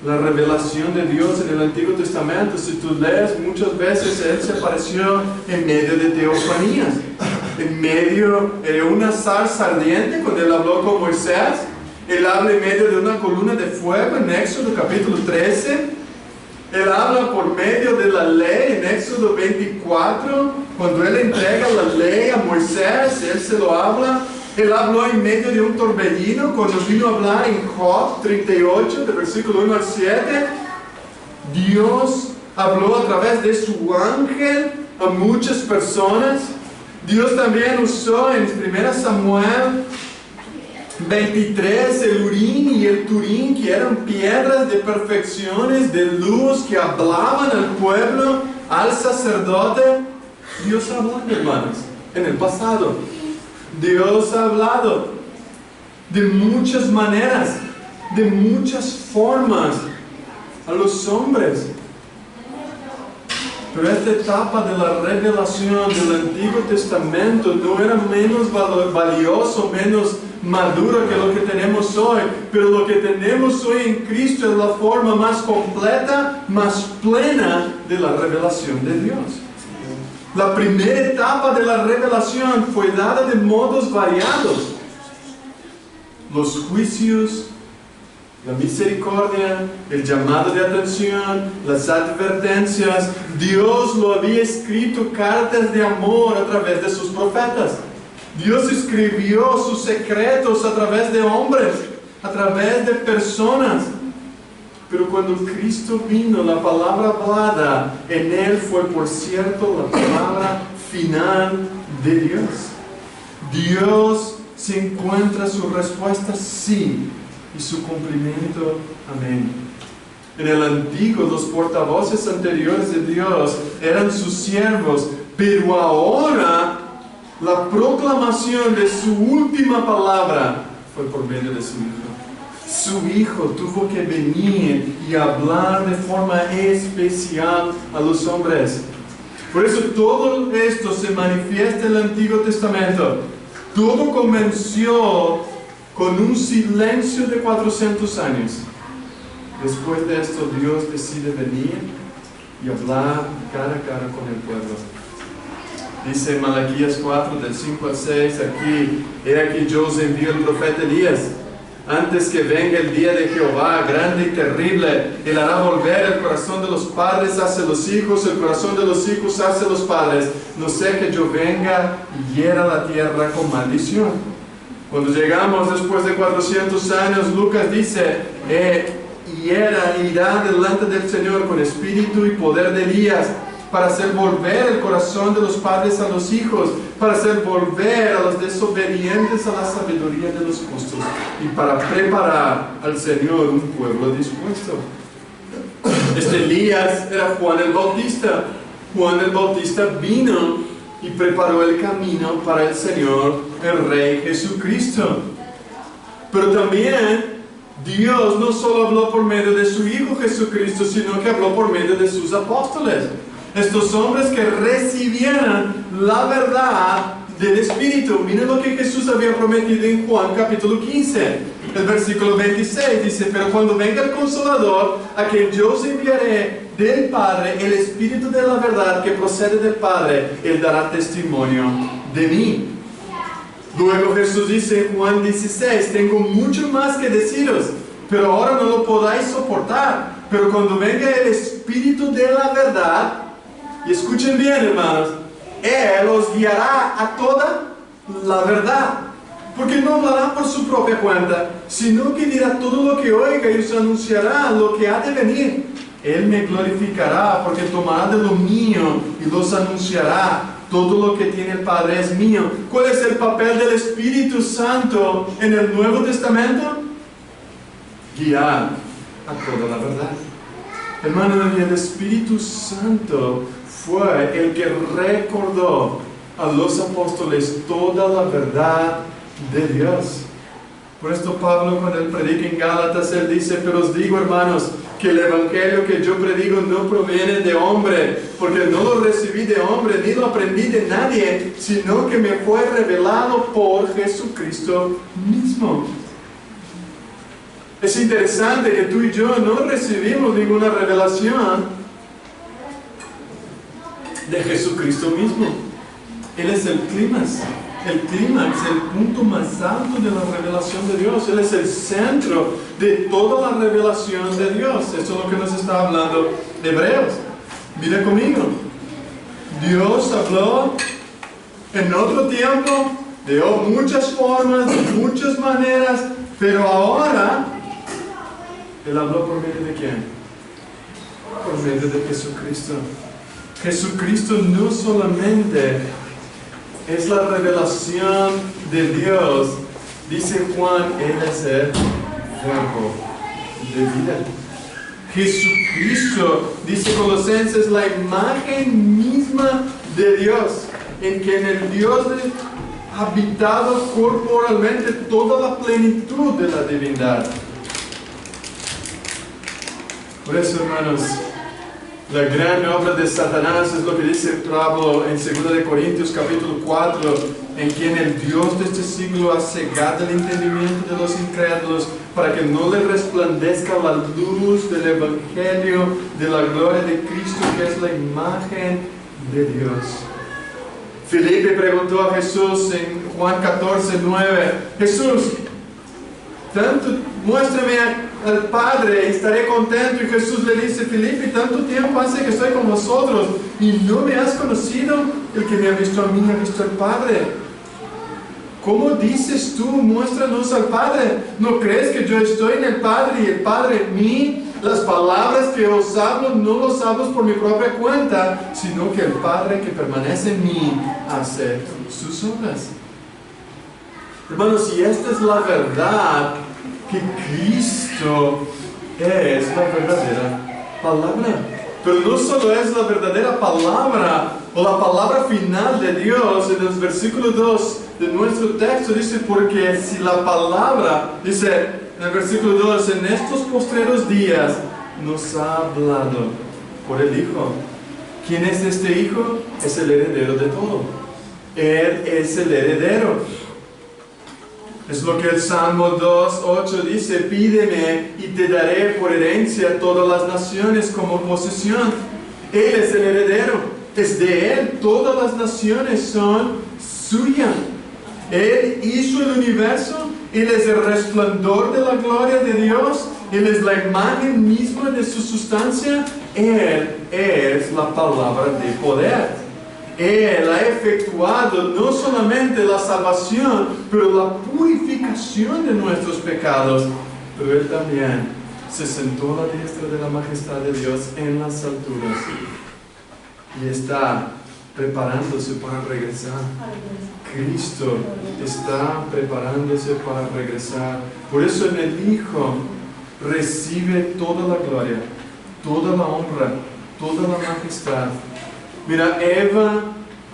La revelación de Dios en el Antiguo Testamento, si tú lees, muchas veces Él se apareció en medio de teofanías, en medio de una zarza ardiente cuando Él habló con Moisés. Él habla en medio de una columna de fuego en Éxodo capítulo 13. Él habla por medio de la ley en Éxodo 24. Cuando Él entrega la ley a Moisés, Él se lo habla. Él habló en medio de un torbellino cuando vino a hablar en Job 38, del versículo 1 al 7. Dios habló a través de su ángel a muchas personas. Dios también usó en 1 Samuel 23 el Urim y el Turim, que eran piedras de perfecciones, de luz, que hablaban al pueblo, al sacerdote. Dios habló, hermanos, en el pasado. Dios ha hablado de muchas maneras, de muchas formas a los hombres. Pero esta etapa de la revelación del Antiguo Testamento no era menos valioso, menos maduro que lo que tenemos hoy. Pero lo que tenemos hoy en Cristo es la forma más completa, más plena de la revelación de Dios. La primera etapa de la revelación fue dada de modos variados. Los juicios La misericordia, el llamado de atención, las advertencias. Dios lo había escrito cartas de amor a través de sus profetas. Dios escribió sus secretos a través de hombres, a través de personas. Pero cuando Cristo vino, la palabra hablada en Él fue, por cierto, la palabra final de Dios. Dios se encuentra su respuesta sí y su cumplimiento amén. En el antiguo, los portavoces anteriores de Dios eran sus siervos, pero ahora la proclamación de su última palabra fue por medio de su Hijo. Su Hijo tuvo que venir y hablar de forma especial a los hombres. Por eso todo esto se manifiesta en el Antiguo Testamento. Todo comenzó con un silencio de 400 años. Después de esto, Dios decide venir y hablar cara a cara con el pueblo. Dice Malaquías 4, del 5 al 6, aquí: he aquí yo os envío el profeta Elías, antes que venga el día de Jehová, grande y terrible. Él hará volver el corazón de los padres hacia los hijos, el corazón de los hijos hacia los padres, no sea que yo venga y hiera la tierra con maldición. Cuando llegamos después de 400 años, Lucas dice: irá delante del Señor con espíritu y poder de Elías, para hacer volver el corazón de los padres a los hijos, para hacer volver a los desobedientes a la sabiduría de los justos, y para preparar al Señor un pueblo dispuesto. Este Elías era Juan el Bautista. Juan el Bautista vino y preparó el camino para el Señor, el Rey Jesucristo. Pero también Dios no solo habló por medio de su Hijo Jesucristo, sino que habló por medio de sus apóstoles. Estos hombres que recibieran la verdad del Espíritu. Miren lo que Jesús había prometido en Juan capítulo 15. El versículo 26 dice: pero cuando venga el Consolador, a quien yo os enviaré del Padre, el Espíritu de la verdad que procede del Padre, Él dará testimonio de mí. Luego Jesús dice en Juan 16: tengo mucho más que deciros, pero ahora no lo podáis soportar. Pero cuando venga el Espíritu de la verdad, y escuchen bien, hermanos, Él os guiará a toda la verdad, porque no hablará por su propia cuenta, sino que dirá todo lo que oiga y os anunciará lo que ha de venir. Él me glorificará, porque tomará de lo mío y los anunciará. Todo lo que tiene el Padre es mío. ¿Cuál es el papel del Espíritu Santo en el Nuevo Testamento? Guiar a toda la verdad. Hermano, y el Espíritu Santo fue el que recordó a los apóstoles toda la verdad de Dios. Por esto Pablo, cuando él predica en Gálatas, él dice: pero os digo, hermanos, que el evangelio que yo predico no proviene de hombre, porque no lo recibí de hombre, ni lo aprendí de nadie, sino que me fue revelado por Jesucristo mismo. Es interesante que tú y yo no recibimos ninguna revelación de Jesucristo mismo. Él es el clímax, el punto más alto de la revelación de Dios. Él es el centro de toda la revelación de Dios. Esto es lo que nos está hablando Hebreos. Mira conmigo. Dios habló en otro tiempo, de muchas formas, de muchas maneras, pero ahora Él habló por medio de ¿quién? Por medio de Jesucristo. Jesucristo no solamente es la revelación de Dios, dice Juan, Él es el verbo de vida. Jesucristo, dice Colosenses, la imagen misma de Dios, en que en el Dios habitado corporalmente toda la plenitud de la divinidad. Por eso, hermanos, la gran obra de Satanás es lo que dice Pablo en 2 Corintios capítulo 4, en quien el Dios de este siglo ha cegado el entendimiento de los incrédulos, para que no le resplandezca la luz del Evangelio de la gloria de Cristo, que es la imagen de Dios. Felipe preguntó a Jesús en Juan 14, 9, Jesús, muéstrame al Padre y estaré contento. Y Jesús le dice: Filipe, tanto tiempo hace que estoy con vosotros y no me has conocido. El que me ha visto a mí ha visto al Padre. ¿Cómo dices tú, muéstranos al Padre? ¿No crees que yo estoy en el Padre y el Padre en mí? Las palabras que os hablo no las hablo por mi propia cuenta, sino que el Padre que permanece en mí hace sus obras. Hermanos, y esta es la verdad, que Cristo es la verdadera palabra. Pero no solo es la verdadera palabra o la palabra final de Dios. En el versículo 2 de nuestro texto dice: porque si la palabra, dice en el versículo 2, en estos postreros días nos ha hablado por el Hijo. ¿Quién es este Hijo? Es el heredero de todo. Él es el heredero. Es lo que el Salmo 2:8 dice: pídeme y te daré por herencia todas las naciones como posesión. Él es el heredero, es de Él, todas las naciones son suyas. Él hizo el universo, Él es el resplandor de la gloria de Dios, Él es la imagen misma de su sustancia, Él es la palabra de poder. Él ha efectuado no solamente la salvación, pero la purificación de nuestros pecados. Pero Él también se sentó a la diestra de la majestad de Dios en las alturas y está preparándose para regresar. Cristo está preparándose para regresar. Por eso en el Hijo recibe toda la gloria, toda la honra, toda la majestad. Mira,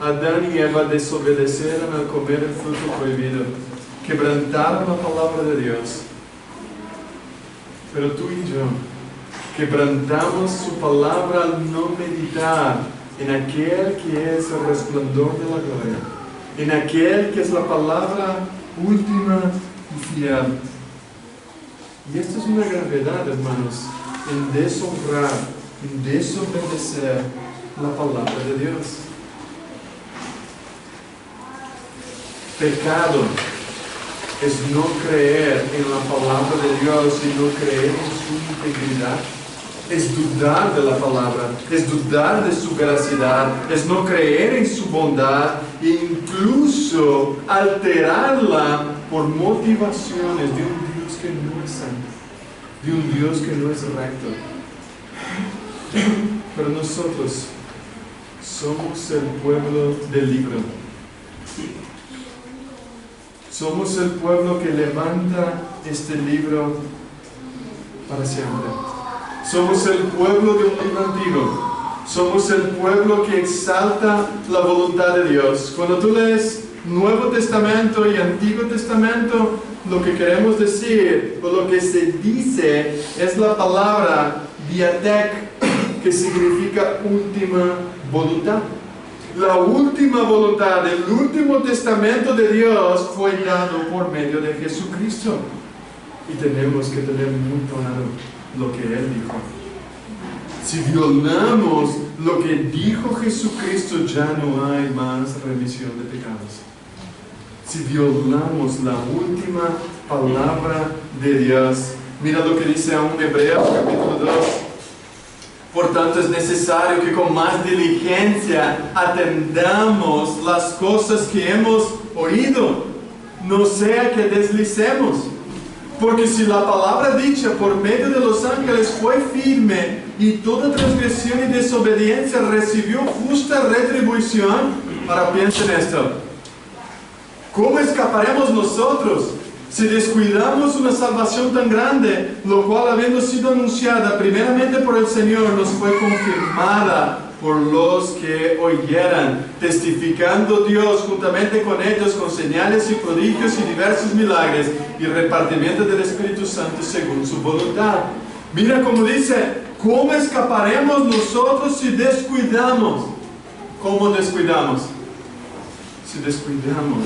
Adán y Eva desobedecieron al comer el fruto prohibido, quebrantaron la palabra de Dios. Pero tú y yo quebrantamos su palabra al no meditar en aquel que es el resplandor de la gloria, en aquel que es la palabra última y fiel. Y esto es una gravedad, hermanos, en deshonrar, en desobedecer la palabra de Dios. Pecado es no creer en la palabra de Dios y no creer en su integridad. Es dudar de la palabra, es dudar de su veracidad, es no creer en su bondad e incluso alterarla por motivaciones de un Dios que no es santo, de un Dios que no es recto. Pero nosotros somos el pueblo del libro. Somos el pueblo que levanta este libro para siempre. Somos el pueblo de un libro antiguo. Somos el pueblo que exalta la voluntad de Dios. Cuando tú lees Nuevo Testamento y Antiguo Testamento, lo que queremos decir, o lo que se dice, es la palabra diatek, que significa última voluntad. La última voluntad, el último testamento de Dios fue dado por medio de Jesucristo. Y tenemos que tener muy claro lo que Él dijo. Si violamos lo que dijo Jesucristo, ya no hay más remisión de pecados. Si violamos la última palabra de Dios, mira lo que dice aún Hebreos capítulo 2. Por tanto, es necesario que con más diligencia atendamos las cosas que hemos oído, no sea que deslicemos. Porque si la palabra dicha por medio de los ángeles fue firme y toda transgresión y desobediencia recibió justa retribución, ahora piensen esto: ¿cómo escaparemos nosotros si descuidamos una salvación tan grande, lo cual, habiendo sido anunciada primeramente por el Señor, nos fue confirmada por los que oyeran, testificando Dios juntamente con ellos con señales y prodigios y diversos milagros y repartimiento del Espíritu Santo según su voluntad? Mira cómo dice: ¿cómo escaparemos nosotros si descuidamos? ¿Cómo descuidamos? Si descuidamos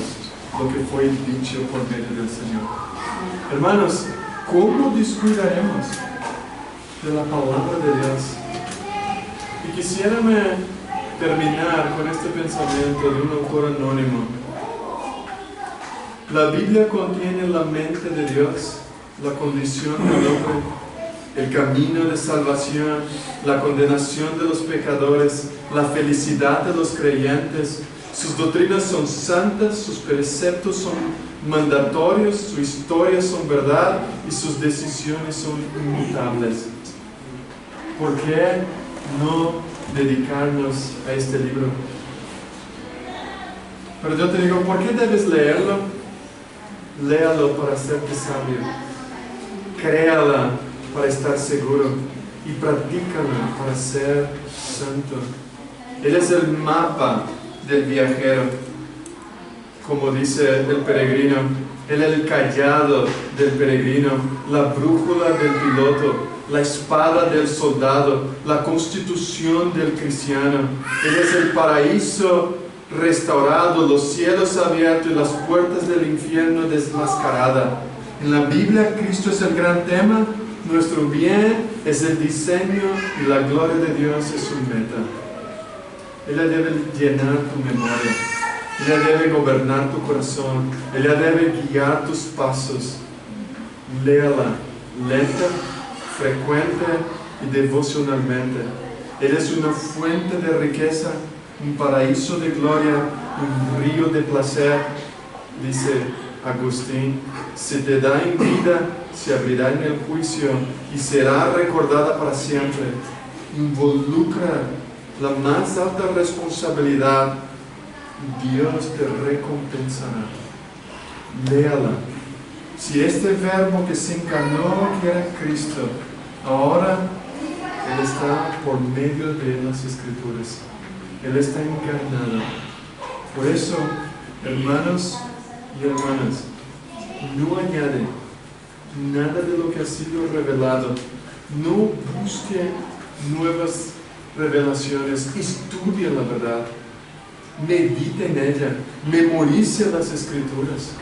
lo que fue dicho por medio del Señor. Hermanos, ¿cómo descuidaremos de la palabra de Dios? Y quisiera terminar con este pensamiento de un autor anónimo. La Biblia contiene la mente de Dios. la condición del hombre, el camino de salvación, la condenación de los pecadores, la felicidad de los creyentes. Sus doctrinas son santas, sus preceptos son mandatorios, sus historias son verdad y sus decisiones son inmutables. ¿Por qué no dedicarnos a este libro? Pero yo te digo, ¿por qué debes leerlo? Léalo para hacerte sabio. Créala para estar seguro y practícala para ser santo. Él es el mapa del viajero, como dice el peregrino. Él es el cayado del peregrino, la brújula del piloto, la espada del soldado, la constitución del cristiano. Él es el paraíso restaurado, los cielos abiertos y las puertas del infierno desmascaradas. En la Biblia, Cristo es el gran tema, nuestro bien es el diseño y la gloria de Dios es su meta. Ella debe llenar tu memoria, ella debe gobernar tu corazón, ella debe guiar tus pasos. Léala lenta, frecuente y devocionalmente. Ella es una fuente de riqueza, un paraíso de gloria, un río de placer. Dice Agustín, se te da en vida, se abrirá en el juicio y será recordada para siempre. Involucra la más alta responsabilidad, Dios te recompensará. Léala. Si este verbo que se encarnó, que era Cristo, ahora Él está por medio de las Escrituras. Él está encarnado. Por eso, hermanos y hermanas, no añade nada de lo que ha sido revelado. No busque nuevas revelaciones. Estudie la verdad. Medite en ella. Memorice las Escrituras.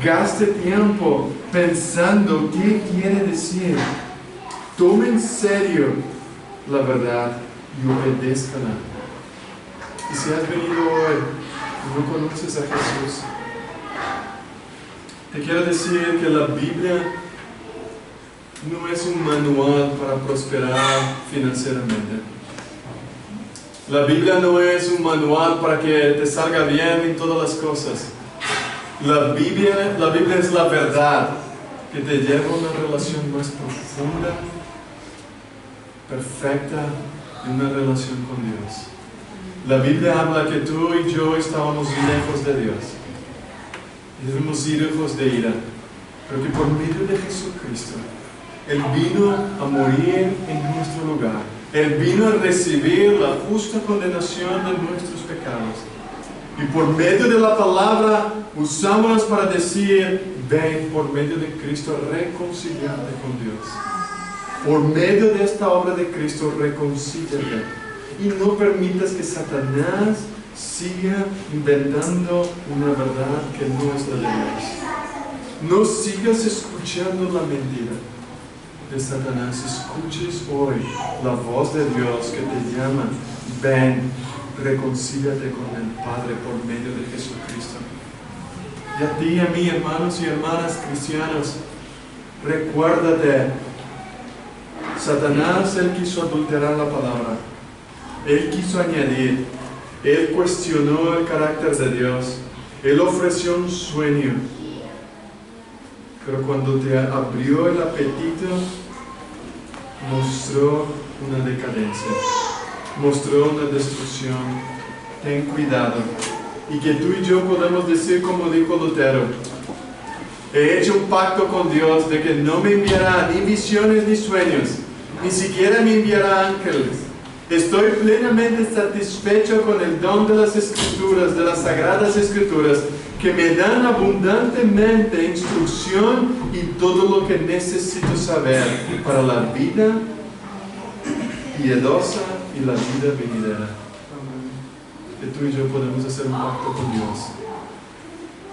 Gaste tiempo pensando qué quiere decir. Tome en serio la verdad y obedézcala. Y si has venido hoy y no conoces a Jesús, te quiero decir que la Biblia no es un manual para prosperar financieramente. La Biblia no es un manual para que te salga bien en todas las cosas. La Biblia es la verdad que te lleva a una relación más profunda, perfecta, y una relación con Dios. La Biblia habla que tú y yo estábamos lejos de Dios. Éramos hijos de ira, pero que por medio de Jesucristo, Él vino a morir en nuestro lugar. Él vino a recibir la justa condenación de nuestros pecados. Y por medio de la palabra usamos para decir, ven por medio de Cristo reconciliarte con Dios. Por medio de esta obra de Cristo reconcíliate. Y no permitas que Satanás siga inventando una verdad que no es la de Dios. No sigas escuchando la mentira de Satanás. Escuches hoy la voz de Dios que te llama, ven, reconcíliate con el Padre por medio de Jesucristo. Y a ti y a mí, hermanos y hermanas cristianos, recuérdate, Satanás, él quiso adulterar la palabra. Él quiso añadir, él cuestionó el carácter de Dios, él ofreció un sueño, pero cuando te abrió el apetito, mostró una decadencia, mostró una destrucción. Ten cuidado, y que tú y yo podamos decir como dijo Lutero, he hecho un pacto con Dios de que no me enviará ni visiones ni sueños, ni siquiera me enviará ángeles. Estoy plenamente satisfecho con el don de las Escrituras, de las Sagradas Escrituras, que me dan abundantemente instrucción y todo lo que necesito saber para la vida piadosa y la vida venidera. Que tú y yo podemos hacer un pacto con Dios.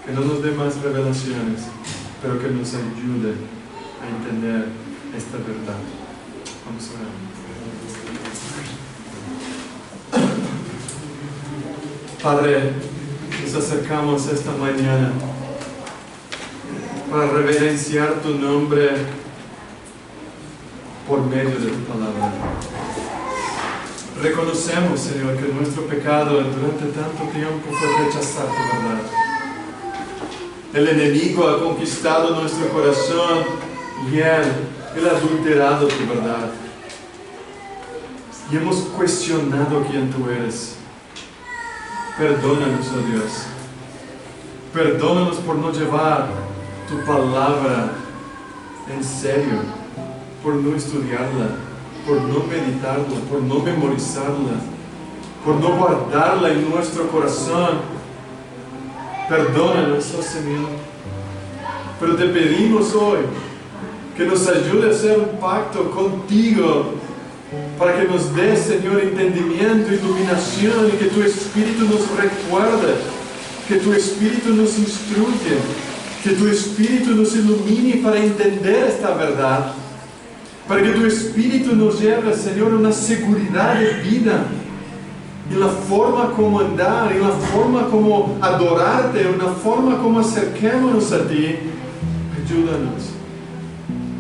Que no nos dé más revelaciones, pero que nos ayude a entender esta verdad. Vamos a orar. Padre, nos acercamos esta mañana para reverenciar tu nombre por medio de tu palabra. Reconocemos, Señor, que nuestro pecado durante tanto tiempo fue rechazar tu verdad. El enemigo ha conquistado nuestro corazón y Él ha adulterado tu verdad. Y hemos cuestionado quién tú eres. Perdónanos, oh Dios. Perdónanos por no llevar tu palabra en serio, por no estudiarla, por no meditarla, por no memorizarla, por no guardarla en nuestro corazón. Perdónanos, oh Señor. Pero te pedimos hoy que nos ayude a hacer un pacto contigo para que nos des, Señor, entendimiento, iluminación, y que tu Espíritu nos recuerde, que tu Espíritu nos instruye, que tu Espíritu nos ilumine para entender esta verdad, para que tu Espíritu nos lleve, Señor, a una seguridad de vida, en la forma como andar, en la forma como adorarte, en la forma como acerquémonos a ti. Ayúdanos.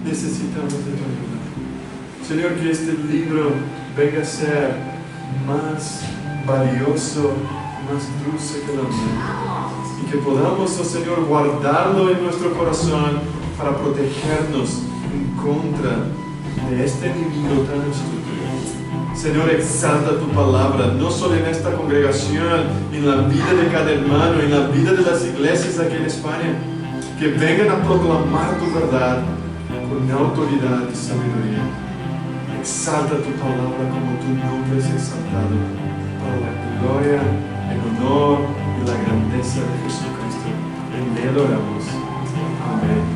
Necesitamos de tu ayuda. Señor, que este libro venga a ser más valioso, más dulce que la miel. Y que podamos, oh Señor, guardarlo en nuestro corazón para protegernos en contra de este enemigo tan astuto. Señor, exalta tu palabra, no solo en esta congregación, en la vida de cada hermano, en la vida de las iglesias aquí en España, que vengan a proclamar tu verdad con autoridad y sabiduría. Exalta tu palabra como tu nombre es exaltado, para la gloria, el honor y la grandeza de Jesucristo. En Él oramos. Amén.